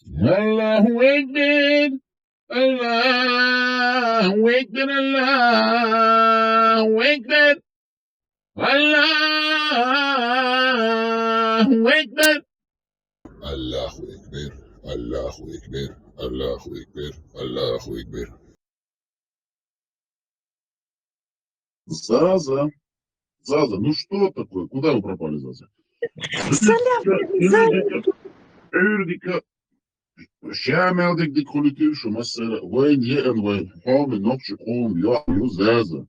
الله أكبر الله أكبر الله أكبر الله أكبر الله أكبر الله أكبر الله أكبر الله أكبر. Заза, Заза, ну что такое? Куда вы пропали, Заза? Ürdica, Schameldik die Kultur schon mal وين يأن وين حام نقش قوم يو زازا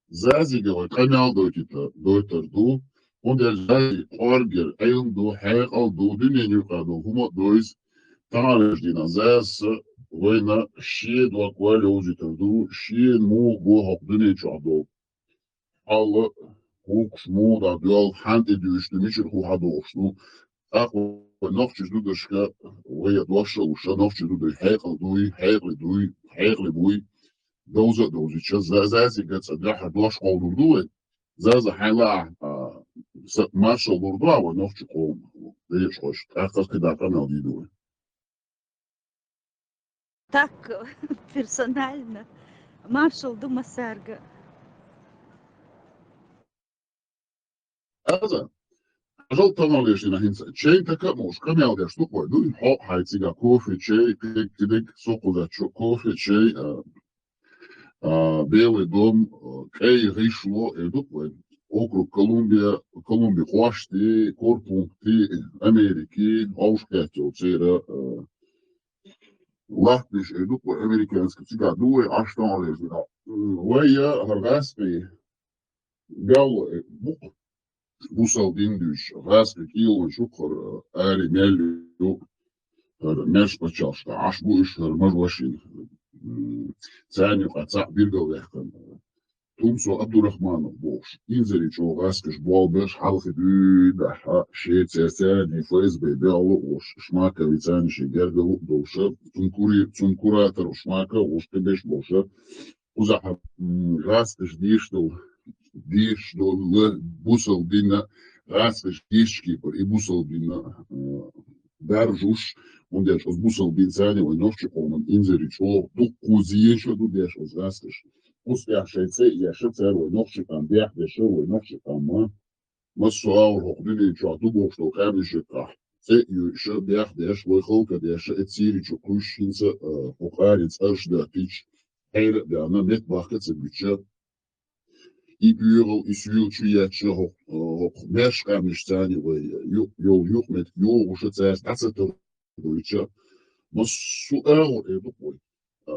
زازي جوا قناع دوتر دو und der Zazzi Orger ein do Heil do Dinge Nukado Humo dois Tanalish Dina Zaz وين شيد وقوال وزيتر دو شيد مو بو حق Dinge Chado alle hoch schmur da dual hand durch die Mischer ho hadoshnu ach noch du geschka وهي دوشه وشنوفش دو هيقل دوي هيقل بوي دوزة زازي قد صدحها دوش قول دوي زازا حيلا مارشال دوردوا ونوفش قوم ليش خوش اخر كده قناة دي دوي Так персонально. Маршал Дума Сарга. هذا أجل طبعا ليش هنا هنسى شيء تكمل كم يعود يشتوك ويدوي حق هايتيجا كوفي شيء كدك سوق ذا شو كوفي شيء بيلي دوم كي ريشلو إدوك وين округ Колумбия Хуашти, Корпункти, Америки, Ауshkatio, Цера, Латвиш, Эдук, Американский, Цыга, Дуэ, Аштан, Лежина. Вая, Харгаспи, Гал, Бук, Бусал Диндуш, Распи, Кило, Шукхар, Ари, Мелю, Меш Пачашка, Ашбуиш, Мажвашин, Цани, Ацак, Биргал, Вехкан. Тумсо Абдурахманов бош. Инзери чогаскаш болбеш халхи дуда ши цесани ФСБ бело ош шмака вицани ши гергалу доша цункуратор шмака ош тебеш боша узаха раскаш диштол бусал дина раскаш дишкипер и бусал дина даржуш und der aus Busal bin seine und noch gekommen Inseri cho du kuziesho du der aus raskаш Успех шейце, я шейце, ногши там бех, дешевый, ногши там, масуал, хохдыни, чату, бог, что камни шейка. Це еще бех, деш, выхолка, деш, эцири, чукущинца, хухарец, аж да пич, эйр, да, она нет бахкаться, бюджет. И бюрл, и сюл, чуяче, меш, камни штани, йол, юхмет, йол, уже це, стацетер, бюджет. Масуал, это пой.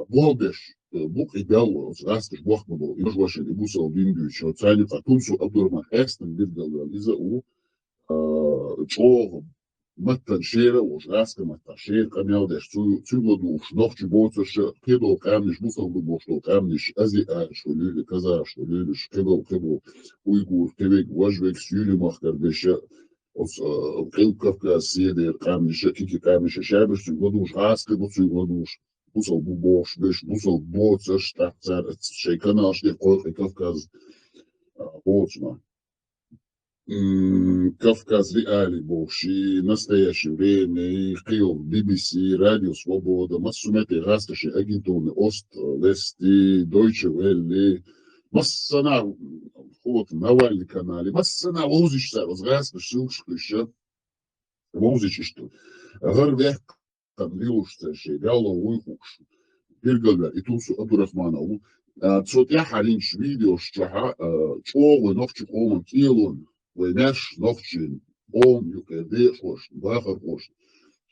Болдеш, Бук и Белло, раскаш Бохмабо, и Мажваши, и Бусал Диндуич, Цайни, Татунсу, Абдурман, Эстен, Биргал, Лиза, Чого, Маттан Шера, уж Раска, Маттан Шер, Камял, Деш, Цюгладу, Шнохчи, Боцаш, Кедол, Камниш, Бусал, Боштол, Камниш, Ази, что люди, Каза, что любишь, Кедол, Уйгур, Кевек, Важвек, Сюли, Махкар, Деша, Кавказ, Седер, Камниш, Кики, Камниш, Шабиш, Цюгладу, уж Раска, Цюгладу, Бусал Бубош, Бусал Боцаш, Тахцар, Шейканаш, Кавказ, Боцма. Кавказ реалий Бош, и настоящее время, и Киев, BBC, Радио Свобода, Массумети, Расташи, Агентуны, Ост, Вести, Дойче Велли, Массана, вот, Навальный канале, Массана, Лузичса, Возрасташ, Силшкиша, Лузичи, что, Горвек, там Вилушца, Шейгало, Уйхуш, Биргала, и Тусу Абдурахманову, Цотя Харинч, видео, Шчаха, Чолы, Новчи, Оман, Килон, Войнеш, Новчин, Ом, Юкеде, Хош, Бахар, Хош,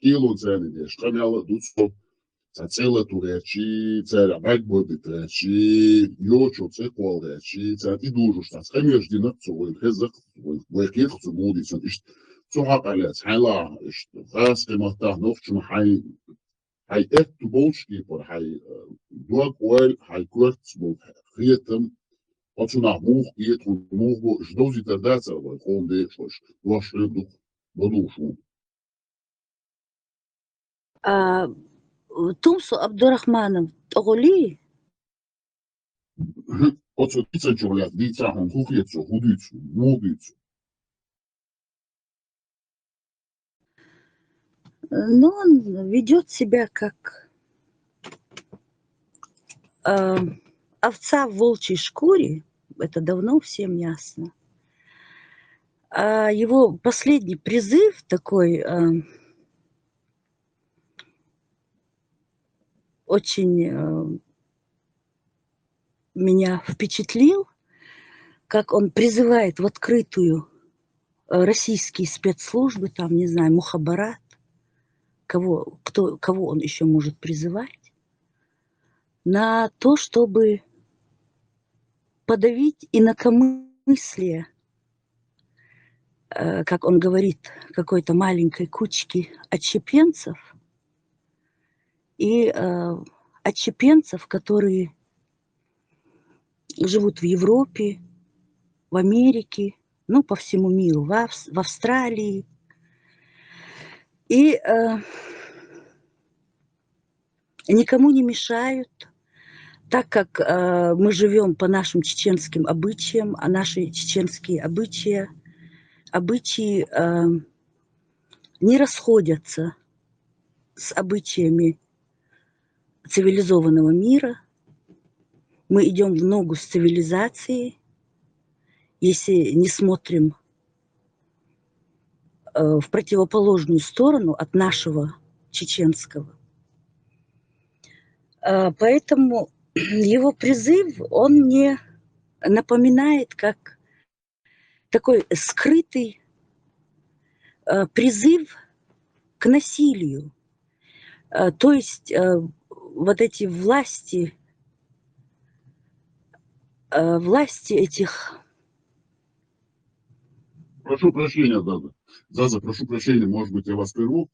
Килон, Ценедеш, Камяла, Дуцо, Цацела, Туречи, Царя, Бакбоди, Тречи, Йочо, Цекол, Речи, Цати, Дужуш, Цамеш, Динацу, Войнхезак, Войнхезак, Мудицан, Цухак, Алец, Хайла, Хас, Кемата, Новчин, Хай, Хай, Эту, Болшкипер, Хай, Дуак, Уэль, Хай, Курц, Хриетам, Отсюда мух и эту муху ждут зитардаться, он дешешь, ваш рыбу подушу. Тумсу Абдурахманов, Тоголи? Отсюда дица чулят, дица он хухлецу, худицу, мудицу. Но он ведет себя как овца в волчьей шкуре, это давно всем ясно. А его последний призыв такой очень меня впечатлил, как он призывает в открытую российские спецслужбы, там, не знаю, Мухабарат, кого он еще может призывать, на то, чтобы подавить инакомыслие, как он говорит, какой-то маленькой кучки отщепенцев, и отщепенцев, которые живут в Европе, в Америке, ну, по всему миру, в Австралии. И никому не мешают, так как мы живем по нашим чеченским обычаям, а наши чеченские обычаи не расходятся с обычаями цивилизованного мира. Мы идем в ногу с цивилизацией, если не смотрим в противоположную сторону от нашего чеченского. Поэтому его призыв, он мне напоминает как такой скрытый призыв к насилию. То есть вот эти власти этих... Прошу прощения, Заза. Заза, прошу прощения, может быть, я вас прерву.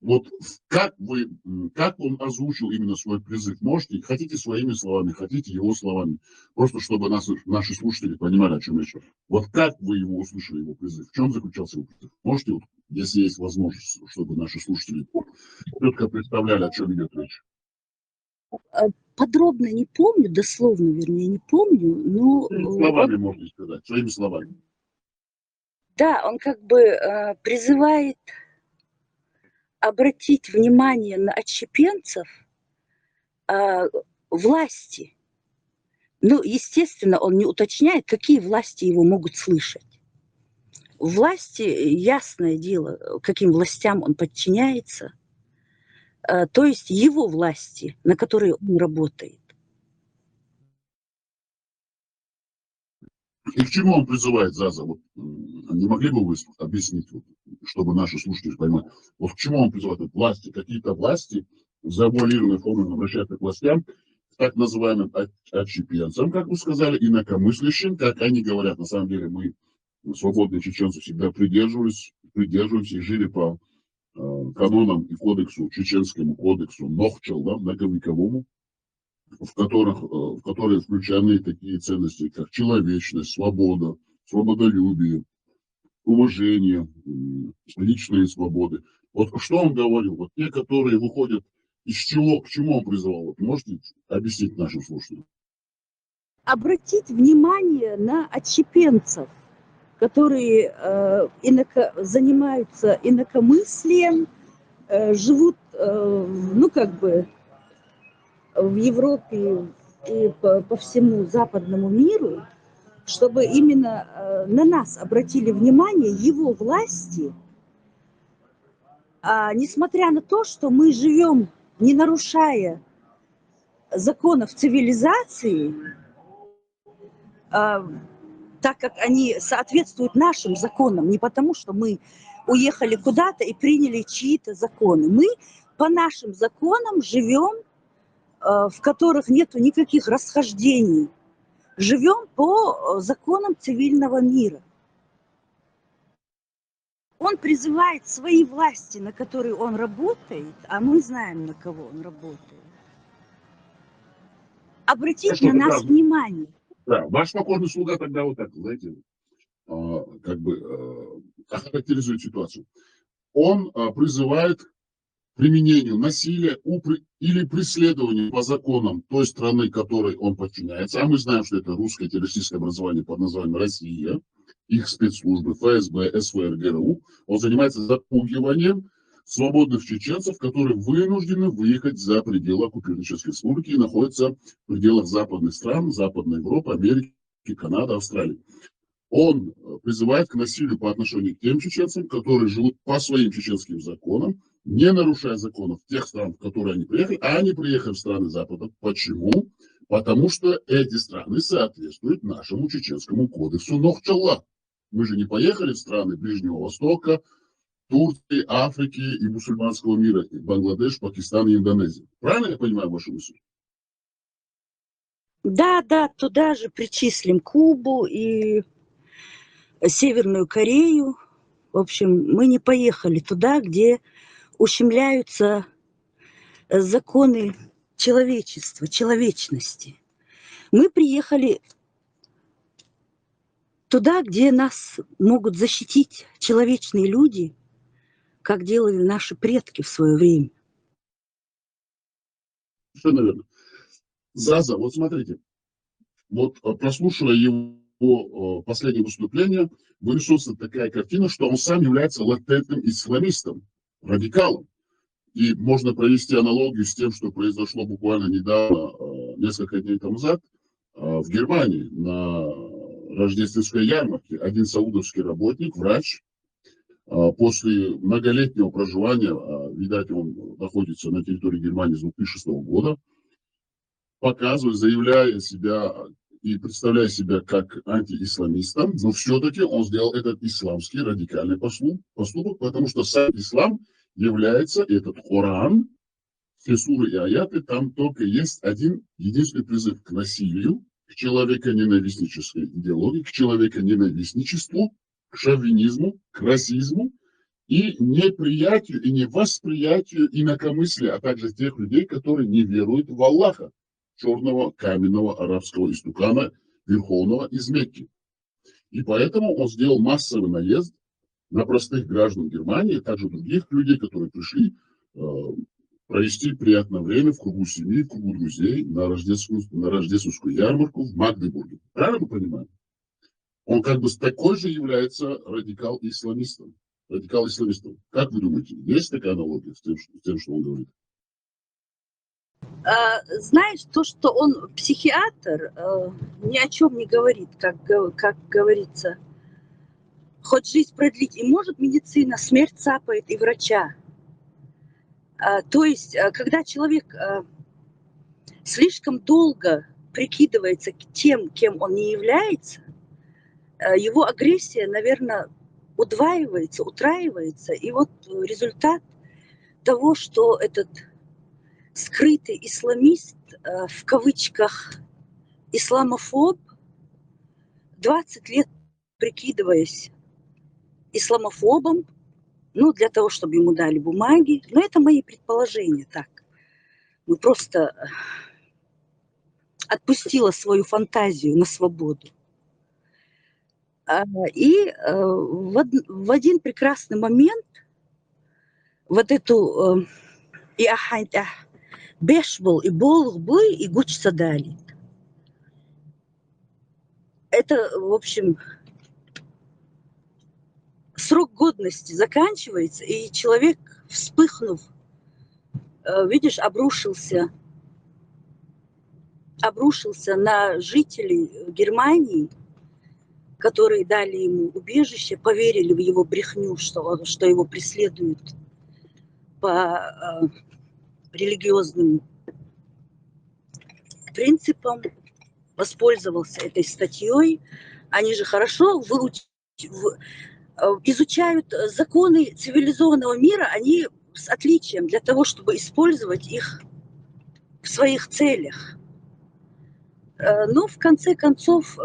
Вот как он озвучил именно свой призыв? Можете, хотите своими словами, хотите его словами, просто чтобы наши слушатели понимали, о чем речь. Вот как вы его услышали, его призыв? В чем заключался его призыв? Можете, вот, если есть возможность, чтобы наши слушатели четко представляли, о чем идет речь? Подробно не помню, дословно, вернее, не помню, но... Словами можно сказать, своими словами. Да, он как бы призывает обратить внимание на отщепенцев власти. Ну, естественно, он не уточняет, какие власти его могут слышать. Власти, ясное дело, каким властям он подчиняется, то есть его власти, на которые он работает. И к чему он призывает, Заза? Вот, не могли бы вы объяснить, вот, чтобы наши слушатели понимали, вот к чему он призывает? Власти, какие-то власти, завуалированной формой обращаются к властям, так называемым отщепенцам, как вы сказали, инакомыслящим, как они говорят. На самом деле мы, свободные чеченцы, всегда придерживаемся и жили по канонам и кодексу, чеченскому кодексу Нохчал, да, многовековому, в которые включены такие ценности, как человечность, свобода, свободолюбие, уважение, личные свободы. Вот что он говорил? Вот те, которые выходят из чего, к чему он призывал? Вот можете объяснить нашим слушателям? Обратить внимание на отщепенцев, которые занимаются инакомыслием, живут, ну, как бы, в Европе и по всему западному миру, чтобы именно на нас обратили внимание его власти, несмотря на то, что мы живем, не нарушая законов цивилизации, так как они соответствуют нашим законам, не потому что мы уехали куда-то и приняли чьи-то законы. Мы по нашим законам живем, в которых нету никаких расхождений. Живем по законам цивильного мира. Он призывает свои власти, на которые он работает, а мы знаем, на кого он работает, обратить на нас внимание. Да, ваш покорный слуга тогда вот так, знаете, как бы охарактеризует ситуацию. Он призывает к применению насилия или преследованию по законам той страны, которой он подчиняется. А мы знаем, что это русское террористическое образование под названием Россия, их спецслужбы, ФСБ, СВР, ГРУ. Он занимается запугиванием свободных чеченцев, которые вынуждены выехать за пределы оккупированной Чеченской Республики и находятся в пределах западных стран, Западной Европы, Америки, Канады, Австралии. Он призывает к насилию по отношению к тем чеченцам, которые живут по своим чеченским законам, не нарушая законов тех стран, в которые они приехали, а они приехали в страны Запада. Почему? Потому что эти страны соответствуют нашему чеченскому кодексу Нохчалла. Мы же не поехали в страны Ближнего Востока, Турции, Африки и мусульманского мира, и Бангладеш, Пакистан и Индонезия. Правильно я понимаю вашу мысль? Да, да, туда же причислим Кубу и Северную Корею. В общем, мы не поехали туда, где ущемляются законы человечества, человечности. Мы приехали туда, где нас могут защитить человечные люди, как делали наши предки в свое время. Совершенно верно. Заза, вот смотрите, вот прослушивая его последнее выступление, вырисуется такая картина, что он сам является латентным исламистом, радикалом. И можно провести аналогию с тем, что произошло буквально недавно, несколько дней тому назад, в Германии на рождественской ярмарке. Один саудовский работник, врач, после многолетнего проживания, видать, он находится на территории Германии с 2006 года, показывает, заявляя себя и представляя себя как антиисламистом, но все-таки он сделал этот исламский радикальный поступок, потому что сам ислам является, этот Коран, все суры и аяты, там только есть один единственный призыв к насилию, к человеконенавистнической идеологии, к человеконенавистничеству, к шовинизму, к расизму и неприятию и невосприятию инакомыслия, а также тех людей, которые не веруют в Аллаха, черного каменного арабского истукана, верховного из Мекки. И поэтому он сделал массовый наезд на простых граждан Германии, а также других людей, которые пришли провести приятное время в кругу семьи, в кругу друзей на рождественскую ярмарку в Магдебурге. Правильно мы понимаем? Он как бы такой же является радикал-исламистом. Радикал-исламистом. Как вы думаете, есть такая аналогия с тем, что он говорит? Знаешь, то, что он психиатр, ни о чем не говорит, как говорится. Хоть жизнь продлить и может медицина, смерть цапает и врача. То есть, когда человек слишком долго прикидывается тем, кем он не является, его агрессия, наверное, удваивается, утраивается. И вот результат того, что этот скрытый исламист, в кавычках, исламофоб, 20 лет прикидываясь исламофобом, ну, для того, чтобы ему дали бумаги. Но это мои предположения, так. Ну, просто отпустила свою фантазию на свободу. И в один прекрасный момент вот эту бешбл и болгбы и гучца дали. Это, в общем, срок годности заканчивается, и человек, вспыхнув, видишь, обрушился на жителей Германии, которые дали ему убежище, поверили в его брехню, что его преследуют по религиозным принципам, воспользовался этой статьей. Они же хорошо изучают законы цивилизованного мира, они с отличием для того, чтобы использовать их в своих целях. Но в конце концов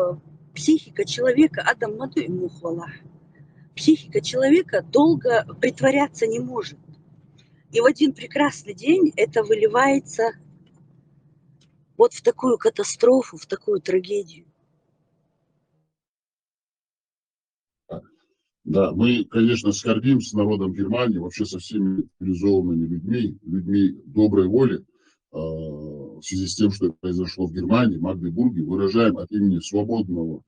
психика человека, Адам Маду и Мухвала, психика человека долго притворяться не может. И в один прекрасный день это выливается вот в такую катастрофу, в такую трагедию. Да, мы, конечно, скорбим с народом Германии, вообще со всеми цивилизованными людьми доброй воли, в связи с тем, что произошло в Германии, в Магдебурге, выражаем от имени свободного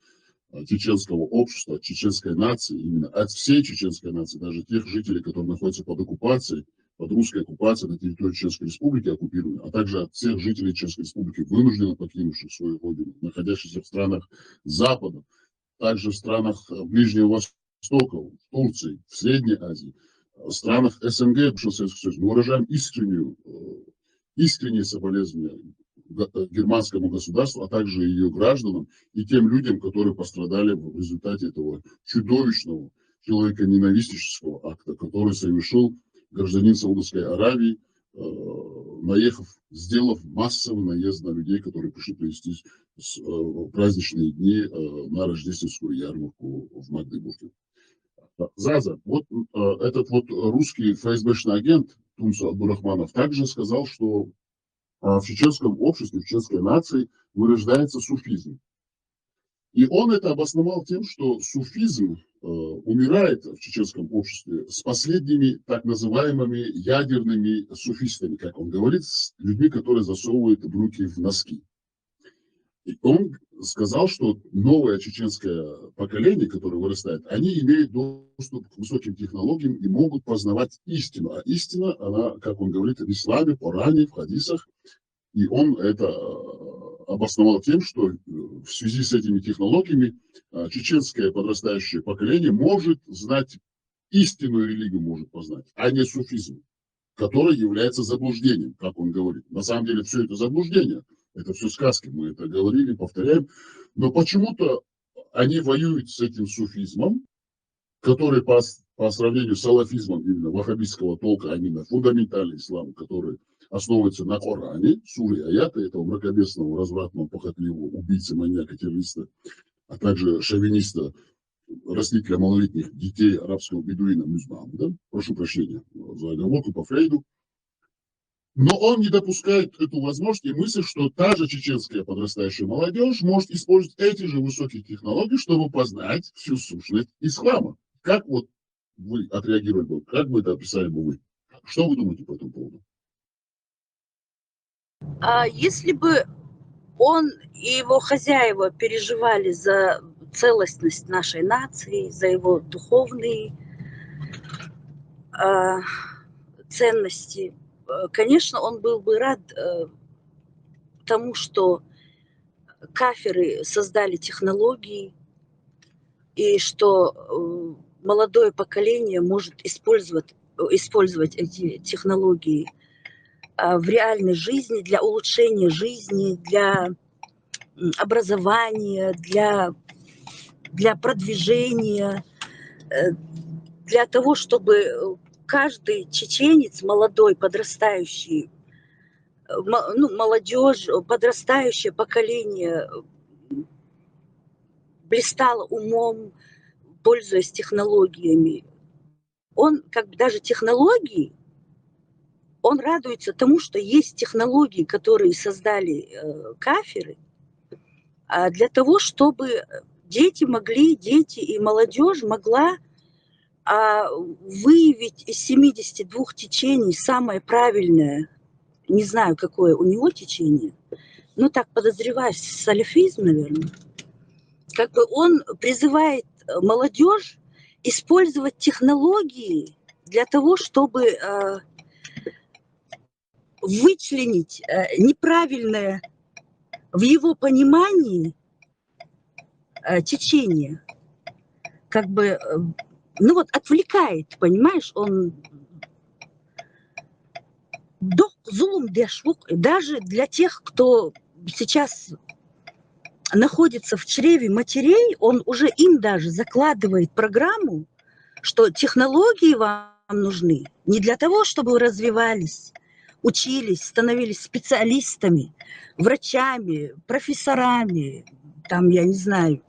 чеченского общества, от чеченской нации, именно от всей чеченской нации, даже тех жителей, которые находятся под оккупацией, под русской оккупацией на территории Чеченской Республики оккупированной, а также от всех жителей Чеченской Республики, вынужденно покинувших свою родину, находящихся в странах Запада, также в странах Ближнего Востока, в Турции, в Средней Азии, в странах СНГ, бывшего Советского Союза. Мы выражаем искренние соболезнования германскому государству, а также ее гражданам и тем людям, которые пострадали в результате этого чудовищного человеконенавистнического акта, который совершил гражданин Саудовской Аравии, сделав массовый наезд на людей, которые пришли провести праздничные дни на рождественскую ярмарку в Магдебурге. Заза, вот этот вот русский ФСБшный агент Тунсу Абдурахманов также сказал, что в чеченском обществе, в чеченской нации вырождается суфизм. И он это обосновал тем, что суфизм умирает в чеченском обществе с последними так называемыми ядерными суфистами, как он говорит, с людьми, которые засовывают руки в носки. И он сказал, что новое чеченское поколение, которое вырастает, они имеют доступ к высоким технологиям и могут познавать истину. А истина, она, как он говорит, в исламе, в Коране, в хадисах. И он это обосновал тем, что в связи с этими технологиями чеченское подрастающее поколение может знать истинную религию, может познать, а не суфизм, который является заблуждением, как он говорит. На самом деле все это заблуждение. Это все сказки, мы это говорили, повторяем. Но почему-то они воюют с этим суфизмом, который по сравнению с салафизмом именно ваххабистского толка, а именно фундаментальный ислам, который основывается на Коране, суры, аяты этого мракобесного, развратного, похотливого убийцы, маньяка, террориста, а также шовиниста, растителя малолетних детей арабского бедуина Мюзбама. Да? Прошу прощения за оговорку по Фрейду. Но он не допускает эту возможность и мысль, что та же чеченская подрастающая молодежь может использовать эти же высокие технологии, чтобы познать всю сущность ислама. Как вот вы отреагировали бы, как бы это описали бы вы? Что вы думаете по этому поводу? Если бы он и его хозяева переживали за целостность нашей нации, за его духовные ценности, конечно, он был бы рад тому, что кафиры создали технологии, и что молодое поколение может использовать эти технологии в реальной жизни, для улучшения жизни, для образования, для продвижения, для того, чтобы каждый чеченец, молодой, подрастающий, молодежь, подрастающее поколение блистало умом, пользуясь технологиями. Он, как бы даже технологии, он радуется тому, что есть технологии, которые создали кафиры, для того, чтобы дети и молодежь могла выявить из 72 течений самое правильное. Не знаю, какое у него течение, но так подозреваю, салафизм, наверное. Как бы он призывает молодежь использовать технологии для того, чтобы вычленить неправильное в его понимании течение. Как бы, отвлекает, понимаешь, он даже для тех, кто сейчас находится в чреве матерей, он уже им даже закладывает программу, что технологии вам нужны не для того, чтобы вы развивались, учились, становились специалистами, врачами, профессорами, там, я не знаю,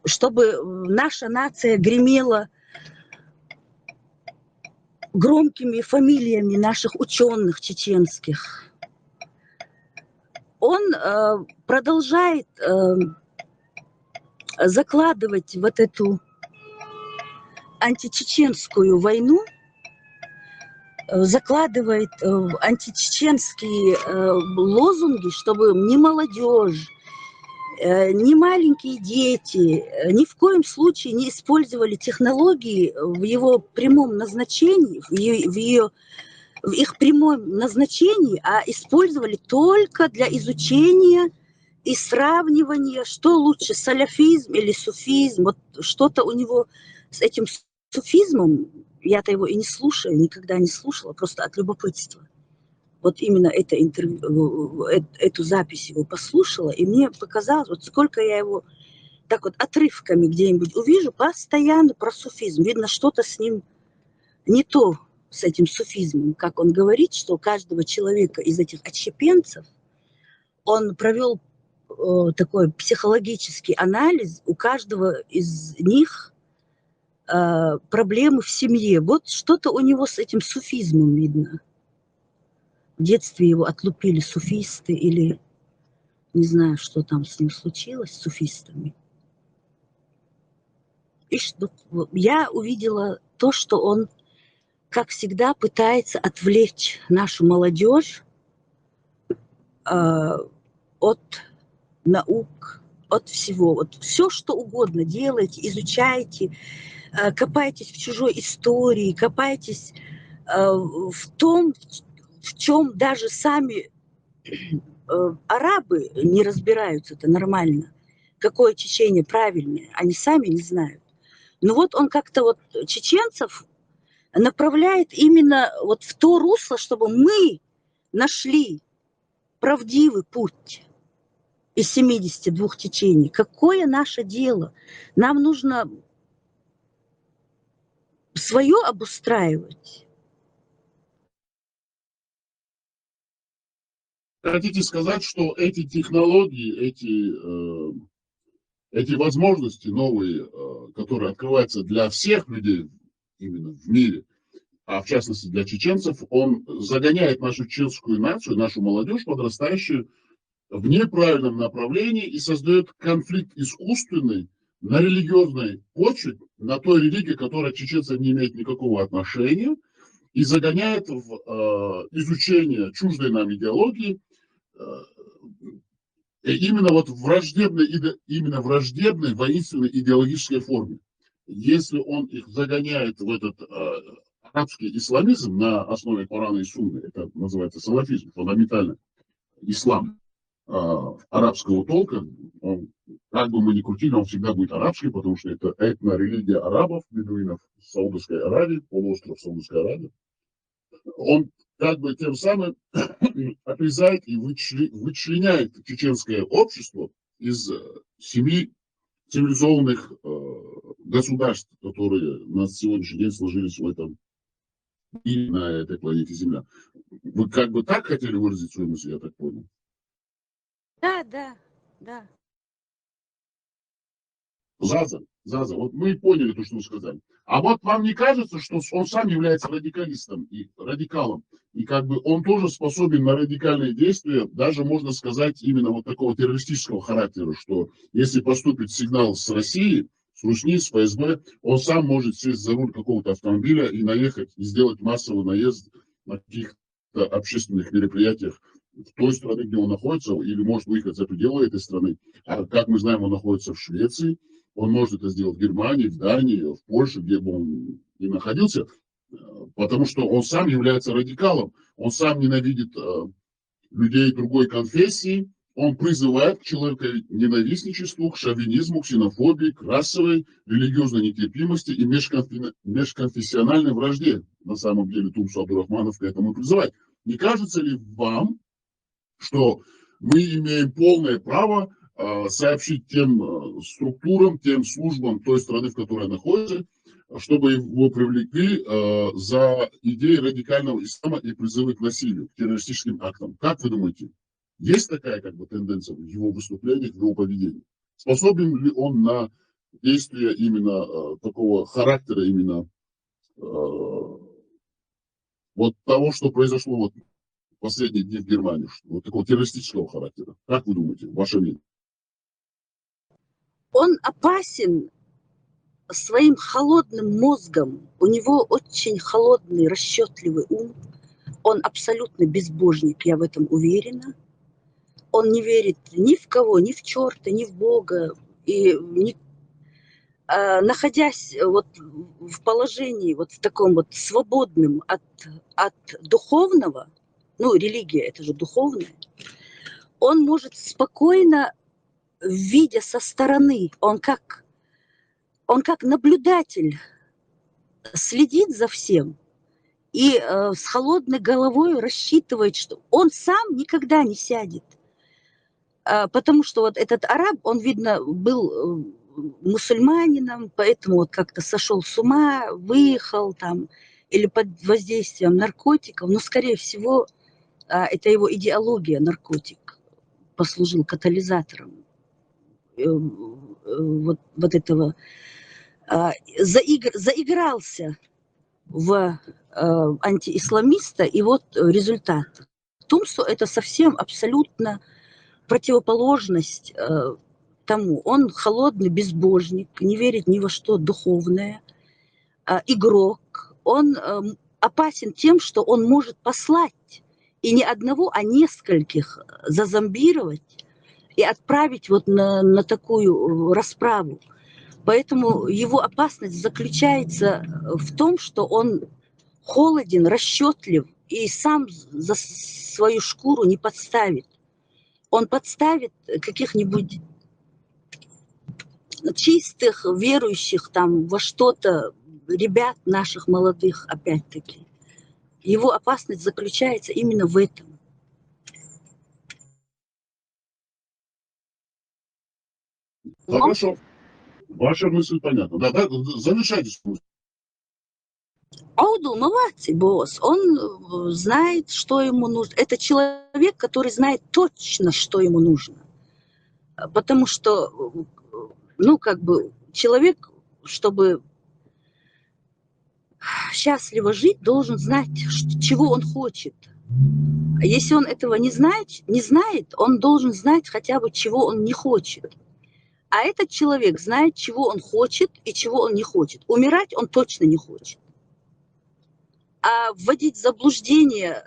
чтобы наша нация гремела громкими фамилиями наших ученых чеченских. Он продолжает закладывать вот эту античеченскую войну, закладывает античеченские лозунги, чтобы ни молодежь, ни маленькие дети ни в коем случае не использовали технологии в его прямом назначении, в их прямом назначении, а использовали только для изучения и сравнивания, что лучше, салафизм или суфизм. Вот что-то у него с этим суфизмом, я-то его и не слушаю, никогда не слушала, просто от любопытства. Вот именно это интервью, эту запись его послушала, и мне показалось, вот сколько я его так вот отрывками где-нибудь увижу, постоянно про суфизм. Видно, что-то с ним не то, с этим суфизмом. Как он говорит, что у каждого человека из этих отщепенцев он провел такой психологический анализ, у каждого из них проблемы в семье. Вот что-то у него с этим суфизмом видно. В детстве его отлупили суфисты или не знаю, что там с ним случилось, с суфистами. И что, я увидела то, что он, как всегда, пытается отвлечь нашу молодежь от наук, от всего. Вот все, что угодно делайте, изучайте, копайтесь в чужой истории, копайтесь в том, в чем даже сами арабы не разбираются, это нормально. Какое течение правильное, они сами не знают. Но вот он как-то вот чеченцев направляет именно вот в то русло, чтобы мы нашли правдивый путь из 72 течений. Какое наше дело? Нам нужно свое обустраивать. Хотите сказать, что эти технологии, эти возможности новые, которые открываются для всех людей именно в мире, а в частности для чеченцев, он загоняет нашу чеченскую нацию, нашу молодежь подрастающую в неправильном направлении и создает конфликт искусственный на религиозной почве, на той религии, которая чеченцам не имеет никакого отношения, и загоняет в изучение чуждой нам идеологии именно вот именно враждебной воинственной идеологической форме. Если он их загоняет в этот арабский исламизм на основе Корана и Сунны, это называется салафизм, фундаментальный ислам арабского толка, он, как бы мы ни крутили, он всегда будет арабский, потому что это этнорелигия арабов, бедуинов Саудовской Аравии, полуостров Саудовской Аравии. Он как бы тем самым отрезает и вычленяет чеченское общество из 7 цивилизованных государств, которые на сегодняшний день сложились в этом мире, на этой планете Земля. Вы как бы так хотели выразить свою мысль, я так понял? Да. Заза, вот мы поняли то, что вы сказали. А вот вам не кажется, что он сам является радикалистом и радикалом, и как бы он тоже способен на радикальные действия, даже можно сказать именно вот такого террористического характера, что если поступит сигнал с России, с Русни, с ФСБ, он сам может сесть за руль какого-то автомобиля и наехать, и сделать массовый наезд на каких-то общественных мероприятиях в той стране, где он находится, или может выехать за пределы этой страны. А как мы знаем, он находится в Швеции, он может это сделать в Германии, в Дании, в Польше, где бы он ни находился, потому что он сам является радикалом, он сам ненавидит людей другой конфессии, он призывает к человеконенавистничеству, к шовинизму, к ксенофобии, к расовой, религиозной нетерпимости и межконфессиональной вражде. На самом деле Тумсу Абдурахманов к этому призывает. Не кажется ли вам, что мы имеем полное право сообщить тем структурам, тем службам той страны, в которой находится, чтобы его привлекли за идеи радикального ислама и призывы к насилию, к террористическим актам? Как вы думаете, есть такая как бы тенденция в его выступлениях, в его поведении? Способен ли он на действия именно такого характера, именно вот того, что произошло вот в последние дни в Германии, вот такого террористического характера? Как вы думаете, ваше мнение? Он опасен своим холодным мозгом. У него очень холодный, расчетливый ум. Он абсолютно безбожник, я в этом уверена. он не верит ни в кого, ни в черта, ни в Бога. И находясь вот в положении, вот в таком вот свободным от духовного, ну, религия – это же духовное, он может спокойно, видя со стороны, он как наблюдатель следит за всем и с холодной головой рассчитывает, что он сам никогда не сядет. Потому что вот этот араб, он, видно, был мусульманином, поэтому вот как-то сошел с ума, выехал там, или под воздействием наркотиков, но, скорее всего, это его идеология, наркотик, послужил катализатором вот этого, заигрался в антиисламиста, и вот результат. Тумсо – это совсем абсолютно противоположность тому. Он холодный безбожник, не верит ни во что духовное, игрок. Он опасен тем, что он может послать и не одного, а нескольких зазомбировать и отправить вот на такую расправу. Поэтому его опасность заключается в том, что он холоден, расчетлив и сам за свою шкуру не подставит. Он подставит каких-нибудь чистых, верующих там во что-то ребят наших молодых, опять-таки. Его опасность заключается именно в этом. Хорошо. Ваша мысль понятна. Да, завершайте. Ауду Маваци, босс, он знает, что ему нужно. Это человек, который знает точно, что ему нужно. Потому что, ну, как бы, человек, чтобы счастливо жить, должен знать, чего он хочет. А если он этого не знает, он должен знать хотя бы, чего он не хочет. А этот человек знает, чего он хочет и чего он не хочет. Умирать он точно не хочет. А вводить в заблуждение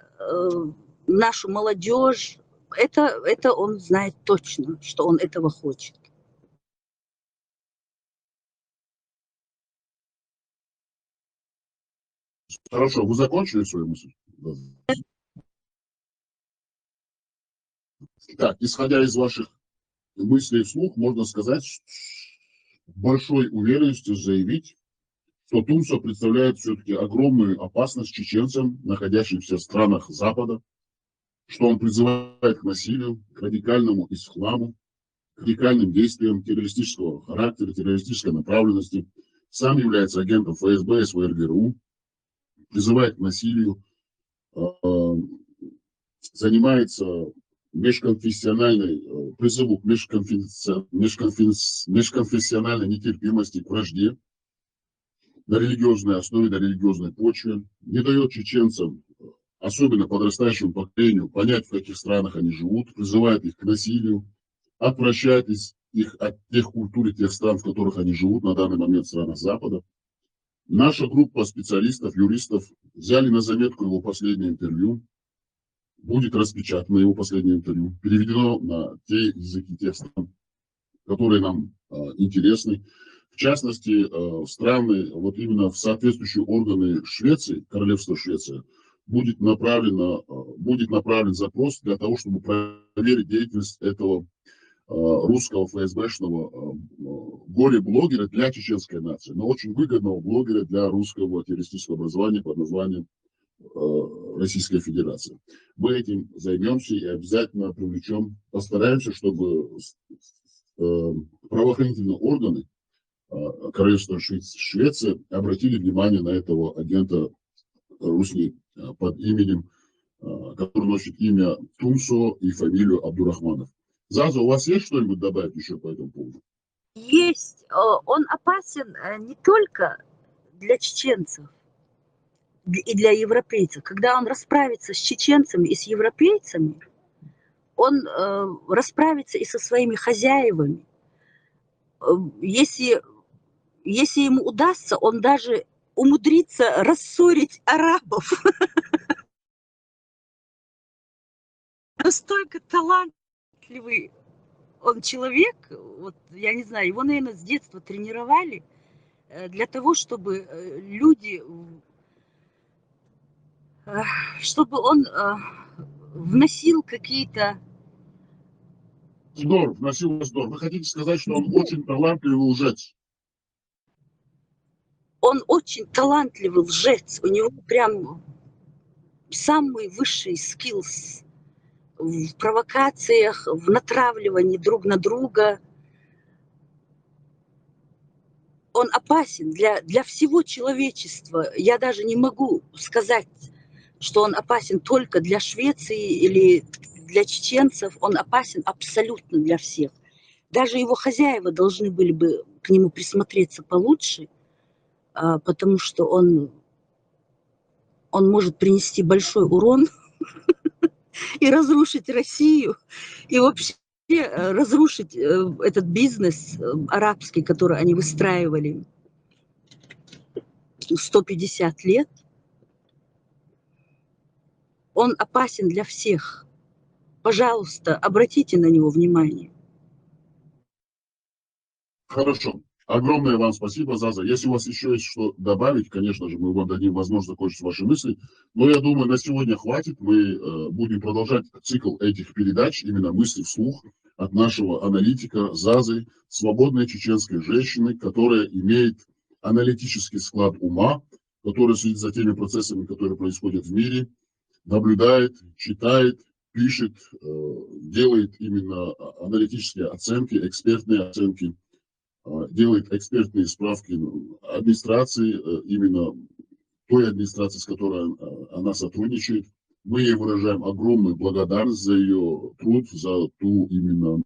нашу молодежь, это он знает точно, что он этого хочет. Хорошо, вы закончили свою мысль? Так, исходя из ваших мыслей вслух, можно сказать, с большой уверенностью заявить, что Тумсо представляет все-таки огромную опасность чеченцам, находящимся в странах Запада, что он призывает к насилию, к радикальному исламу, к радикальным действиям террористического характера, террористической направленности, сам является агентом ФСБ, СВР, ГРУ, призывает к насилию, занимается призыву к межконфессиональной нетерпимости, к вражде на религиозной основе, на религиозной почве, не дает чеченцам, особенно подрастающему поколению, понять, в каких странах они живут, призывает их к насилию, отвращает их от тех культур и тех стран, в которых они живут на данный момент, в странах Запада. Наша группа специалистов, юристов взяли на заметку его последнее интервью. Будет распечатано его последнее интервью, переведено на те языки тех стран, которые нам интересны. В частности, страны, вот именно в соответствующие органы Швеции, Королевства Швеция, будет направлен запрос для того, чтобы проверить деятельность этого русского ФСБшного горе-блогера для чеченской нации, но очень выгодного блогера для русского террористического образования под названием Российская Федерация. Мы этим займемся и обязательно постараемся, чтобы правоохранительные органы Королевства Швеции обратили внимание на этого агента русский под именем, который носит имя Тумсо и фамилию Абдурахманов. Заза, у вас есть что-нибудь добавить еще по этому поводу? Есть. Он опасен не только для чеченцев и для европейцев. Когда он расправится с чеченцами и с европейцами, он расправится и со своими хозяевами. Если ему удастся, он даже умудрится рассорить арабов. Настолько талант талантливый он человек, вот я не знаю, его, наверное, с детства тренировали для того, чтобы люди, э, чтобы он вносил какие-то... Здорово, вносил раздор. Вы хотите сказать, что он очень талантливый лжец? Он очень талантливый лжец, у него прям самый высший skills в провокациях, в натравливании друг на друга. Он опасен для всего человечества. Я даже не могу сказать, что он опасен только для Швеции или для чеченцев. Он опасен абсолютно для всех. Даже его хозяева должны были бы к нему присмотреться получше, потому что он может принести большой урон и разрушить Россию, и вообще разрушить этот бизнес арабский, который они выстраивали 150 лет. Он опасен для всех. Пожалуйста, обратите на него внимание. Хорошо. Огромное вам спасибо, Заза. Если у вас еще есть что добавить, конечно же, мы вам дадим возможность закончить ваши мысли. Но я думаю, на сегодня хватит. Мы будем продолжать цикл этих передач, именно мысли вслух, от нашего аналитика Зазы, свободной чеченской женщины, которая имеет аналитический склад ума, которая следит за теми процессами, которые происходят в мире, наблюдает, читает, пишет, делает именно аналитические оценки, экспертные оценки, делает экспертные справки администрации, именно той администрации, с которой она сотрудничает. Мы ей выражаем огромную благодарность за ее труд, за ту именно,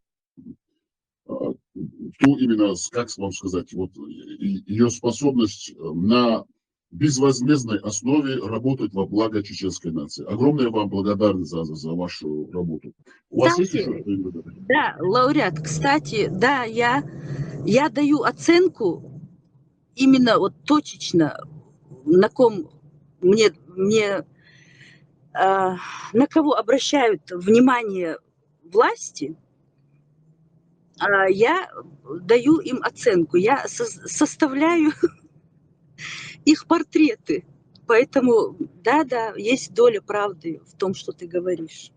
как вам сказать, вот ее способность на безвозмездной основе работать во благо чеченской нации. Огромная вам благодарность за вашу работу. У вас есть еще что-нибудь? Да, лауреат, кстати, да, я даю оценку именно вот точечно, на ком на кого обращают внимание власти, я даю им оценку, я составляю их портреты. Поэтому, да, есть доля правды в том, что ты говоришь.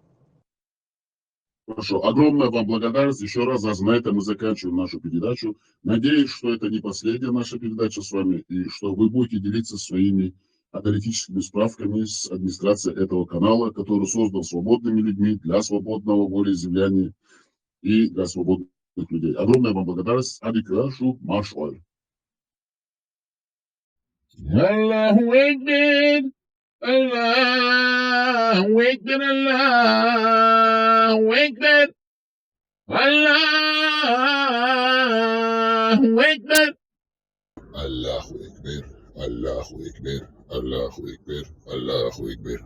Хорошо. Огромная вам благодарность. Еще раз, на этом мы заканчиваем нашу передачу. Надеюсь, что это не последняя наша передача с вами, и что вы будете делиться своими аналитическими справками с администрацией этого канала, который создан свободными людьми для свободного волеизъявления и для свободных людей. Огромная вам благодарность. Абикрашу Машваль. Allahu Akbar, Allahu Akbar, Allahu Akbar, Allahu Akbar, Allahu Akbar, Allahu Akbar, Allahu Akbar, Allahu Akbar.